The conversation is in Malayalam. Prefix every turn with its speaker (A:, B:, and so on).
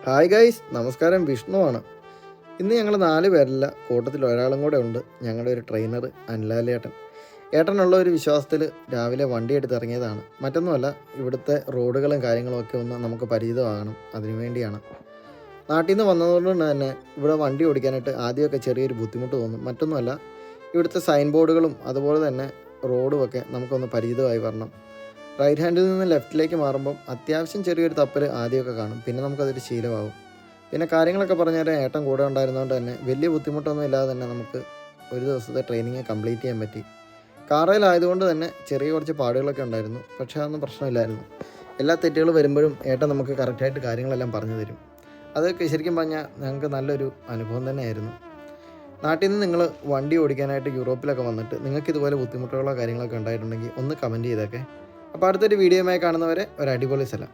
A: ഹായ് ഗൈസ്, നമസ്കാരം. വിഷ്ണുവാണ്. ഇന്ന് ഞങ്ങൾ 4 പേരല്ല, കൂട്ടത്തിൽ ഒരാളും കൂടെ ഉണ്ട്. ഞങ്ങളുടെ ഒരു ട്രെയിനർ അനിലാലേട്ടൻ. ഏട്ടനുള്ള ഒരു വിശ്വാസത്തിൽ രാവിലെ വണ്ടി എടുത്ത് ഇറങ്ങിയതാണ്. മറ്റൊന്നുമല്ല, ഇവിടുത്തെ റോഡുകളും കാര്യങ്ങളും ഒക്കെ ഒന്ന് നമുക്ക് പരിചിതമാകണം, അതിനുവേണ്ടിയാണ്. നാട്ടിൽ നിന്ന് വന്നതുകൊണ്ട് തന്നെ ഇവിടെ വണ്ടി ഓടിക്കാനായിട്ട് ആദ്യമൊക്കെ ചെറിയൊരു ബുദ്ധിമുട്ട് തോന്നും. മറ്റൊന്നുമല്ല, ഇവിടുത്തെ സൈൻ ബോർഡുകളും അതുപോലെ തന്നെ റോഡും ഒക്കെ നമുക്കൊന്ന് പരിചിതമായി വരണം. റൈറ്റ് ഹാൻഡിൽ നിന്ന് ലെഫ്റ്റിലേക്ക് മാറുമ്പം അത്യാവശ്യം ചെറിയൊരു തപ്പൽ ആദ്യമൊക്കെ കാണും. പിന്നെ നമുക്കതൊരു ശീലമാകും. പിന്നെ കാര്യങ്ങളൊക്കെ പറഞ്ഞുതരാൻ ഏട്ടൻ കൂടെ ഉണ്ടായിരുന്നതുകൊണ്ട് തന്നെ വലിയ ബുദ്ധിമുട്ടൊന്നും ഇല്ലാതെ തന്നെ നമുക്ക് ഒരു ദിവസത്തെ ട്രെയിനിങ് കംപ്ലീറ്റ് ചെയ്യാൻ പറ്റി. കാറയിലായതുകൊണ്ട് തന്നെ ചെറിയ കുറച്ച് പാടുകളൊക്കെ ഉണ്ടായിരുന്നു. പക്ഷേ അതൊന്നും പ്രശ്നമില്ലായിരുന്നു. എല്ലാ തെറ്റുകൾ വരുമ്പോഴും ഏട്ടൻ നമുക്ക് കറക്റ്റായിട്ട് കാര്യങ്ങളെല്ലാം പറഞ്ഞു തരും. അതൊക്കെ ശരിക്കും പറഞ്ഞാൽ ഞങ്ങൾക്ക് നല്ലൊരു അനുഭവം തന്നെയായിരുന്നു. നാട്ടിൽ നിന്ന് നിങ്ങൾ വണ്ടി ഓടിക്കാനായിട്ട് യൂറോപ്പിലൊക്കെ വന്നിട്ട് നിങ്ങൾക്ക് ഇതുപോലെ ബുദ്ധിമുട്ടുകളോ കാര്യങ്ങളൊക്കെ ഉണ്ടായിട്ടുണ്ടെങ്കിൽ ഒന്ന് കമൻറ്റ് ചെയ്തേക്കെ. അപ്പോൾ അടുത്തൊരു വീഡിയോയുമായി കാണുന്നവരെ ഒരു അടിപൊളി സ്ഥലം.